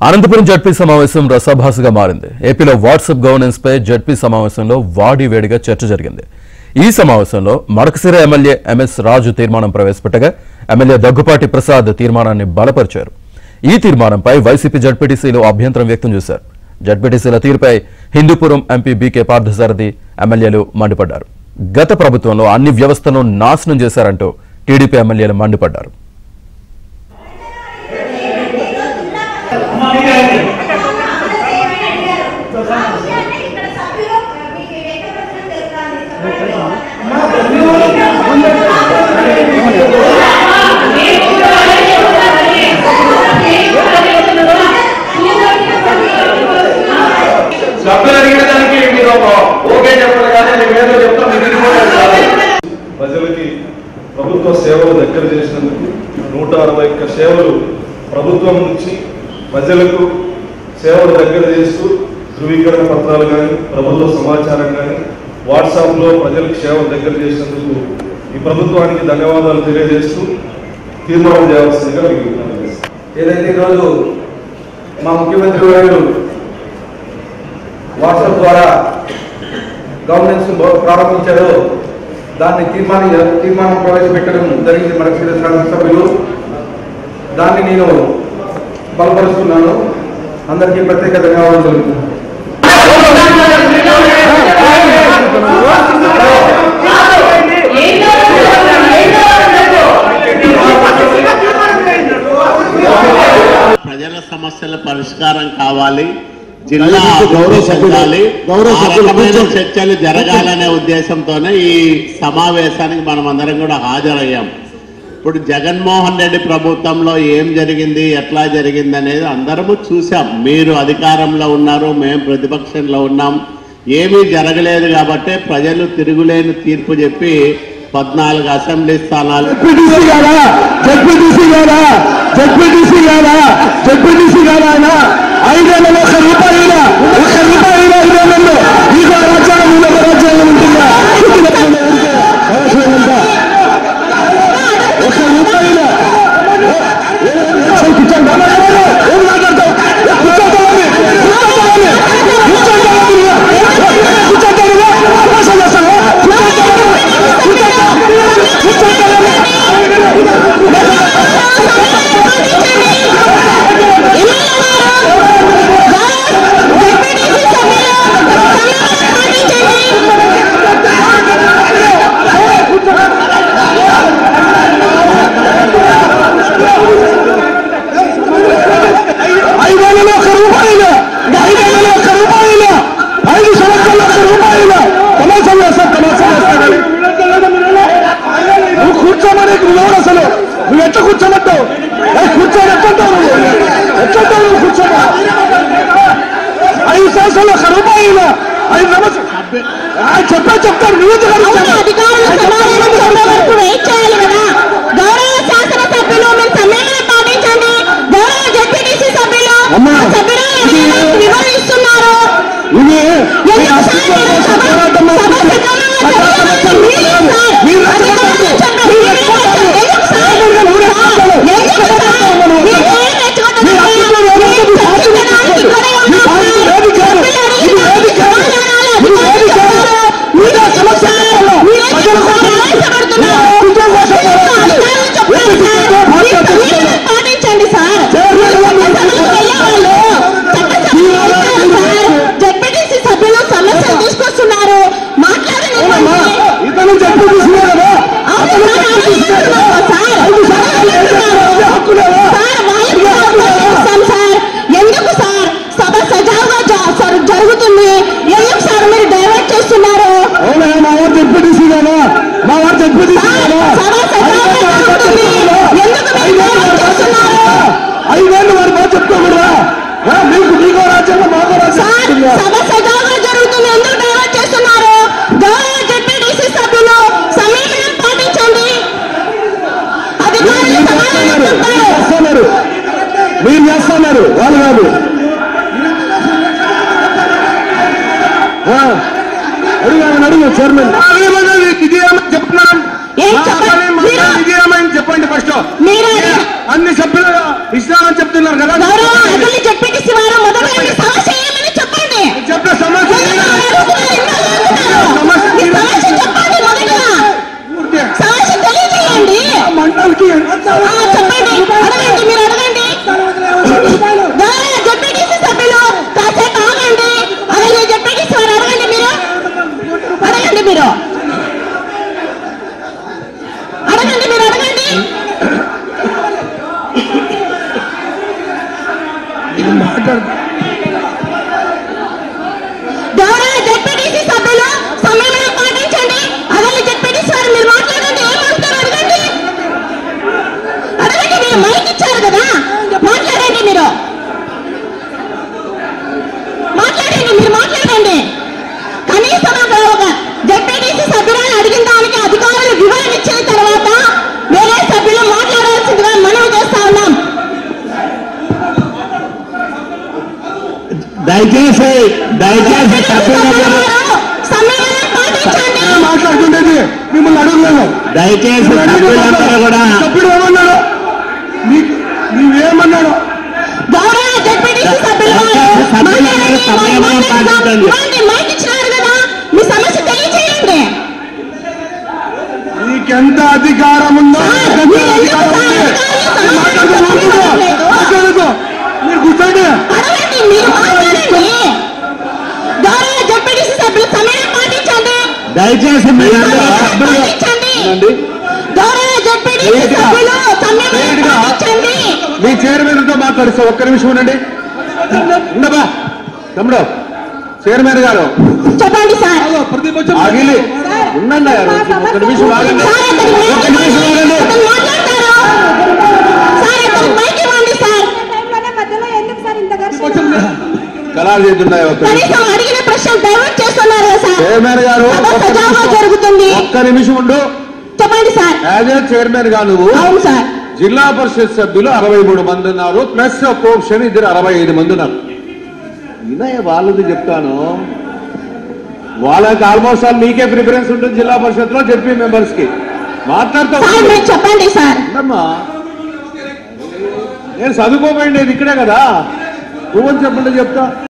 Anantapuram ZP సమావేశం రసాభాసగా మారింది. ఏపీలో వాట్సాప్ గవర్నెన్స్ పై జడ్పీ సమావేశంలో వాడి వేడిగా చర్చ జరిగింది. ఈ సమావేశంలో మడకశిర ఎమ్మెల్యే ఎంఎస్ రాజు తీర్మానం ప్రవేశపెట్టగా ఎమ్మెల్యే దగ్గుపాటి ప్రసాద్ తీర్మానాన్ని బలపరిచారు. ఈ తీర్మానంపై వైసీపీ జడ్పీటీసీలు అభ్యంతరం వ్యక్తం చేశారు. జడ్పీటీసీల తీరుపై హిందూపురం ఎంపీ బీకే పార్థసారథి ఎమ్మెల్యేలు మండిపడ్డారు. గత ప్రభుత్వంలో అన్ని వ్యవస్థలను నాశనం చేశారంటూ టీడీపీ ఎమ్మెల్యేలు మండిపడ్డారు. ప్రజలకి ప్రభుత్వ సేవలు దగ్గర చేసినందుకు 161 సేవలు ప్రభుత్వం నుంచి ప్రజలకు సేవలు దగ్గర చేస్తూ ధృవీకరణ పత్రాలు కానీ ప్రభుత్వ సమాచారం కానీ వాట్సాప్లో ప్రజలకు సేవలు దగ్గర చేసినందుకు ఈ ప్రభుత్వానికి ధన్యవాదాలు తెలియజేస్తూ తీర్మానం చేయాల్సిందిగా మీకు ఏదైతే ఈరోజు మా ముఖ్యమంత్రి గారు వాట్సాప్ ద్వారా గవర్నెన్స్ ప్రారంభించారో దాన్ని తీర్మానం ప్రవేశపెట్టడం జరిగింది మన సభ్యులు. దాన్ని నేను బలపరుస్తున్నాను. అందరికీ ప్రత్యేక ధన్యవాదాలు. ప్రజల సమస్యల పరిష్కారం కావాలి, జిల్లా అభివృద్ధి చెందాలి, రకమైన చర్చలు జరగాలనే ఉద్దేశంతోనే ఈ సమావేశానికి మనం అందరం కూడా హాజరయ్యాం. ఇప్పుడు జగన్మోహన్ రెడ్డి ప్రభుత్వంలో ఏం జరిగింది, ఎట్లా జరిగింది అనేది అందరము చూసాం. మీరు అధికారంలో ఉన్నారు, మేము ప్రతిపక్షంలో ఉన్నాం. ఏమీ జరగలేదు కాబట్టి ప్రజలు తిరుగులేని తీర్పు చెప్పి 14 అసెంబ్లీ స్థానాలు మీరు చేస్తున్నారు, వాళ్ళు కాదు. అడుగు చైర్మన్ చెప్తున్నాను. చెప్పండి ఫస్ట్. అన్ని సభ్యులు ఇస్తామని చెప్తున్నారు కదా. గౌరవ జెడ్పీటీసీ సభ్యులు సమయంలో పాటించండి. అదే జెడ్పీటీసీ వారు మీరు మాట్లాడండి, ఏమంటారు అడగండి. మీరు మైక్ ఇచ్చారు కదా, మాట్లాడండి. మీరు మాట్లాడండి. కనీసం ఒక జెడ్పీటీసీ సభ్యులను అడిగిన దానికి అధికారులు వివరణ ఇచ్చిన తర్వాత వేరే సభ్యులు మాట్లాడాల్సిందిగా మనవి చేస్తా ఉన్నాం. దయచేసి మాట్లాడుతుండేది మిమ్మల్ని అడగలేదు. దయచేసి సభ్యులందరూ కూడా సభ్యుడు ఏమన్నాడు? నీవేమన్నాడు? గౌరవ జెడ్పీటీసీ సభ్యులు మైక్ ఇచ్చినారు కదా, మీ సమస్య తెలియజేయండి. నీకెంత అధికారం ఉందో మీరు కూర్చోండి. అడగండి, మీరు మాట్లాడండి. గౌరవ జెడ్పీటీసీ సభ్యులు సమయం పాటించండి. దయచేసి గౌరవ జెడ్పీటీసీ సభ్యులు సమయం పాటించండి. మీ చైర్మన్ తో మాట్లాడిస్తా. ఒక్క నిమిషం ఉండండి. ఉండబా తమ్ముడు చైర్మన్ గారు చెప్పండి సార్. ఆగిలి ఉండండి. ఒక్క నిమిషం ఆగండి. ఒక్క నిమిషం ఆగండి. కలాలు చేస్తున్నాయి. అడిగిన ప్రశ్నలు డైవర్ట్ చేస్తున్నారు సార్. చైర్మన్ గారు జరుగుతుంది. ఒక్క నిమిషం ఉండు. చెప్పండి సార్. యాజ్ ఏ చైర్మన్ గా నువ్వు అవును సార్. జిల్లా పరిషత్ సభ్యులు 63 మంది ఉన్నారు, ప్లస్ కోప్షన్ ఇద్దరు 65 మంది ఉన్నారు. ఇదే వాళ్ళది చెప్తాను. వాళ్ళకి ఆల్మోస్ట్ ఆల్ మీకే ప్రిఫరెన్స్ ఉంటుంది జిల్లా పరిషత్ లో జెడ్పీ మెంబర్స్ కి. మాట్లాడుతూ చెప్పండి సార్. నేను చదువుకోబోయింది ఇక్కడే కదా, నువ్వని చెప్పండి చెప్తా.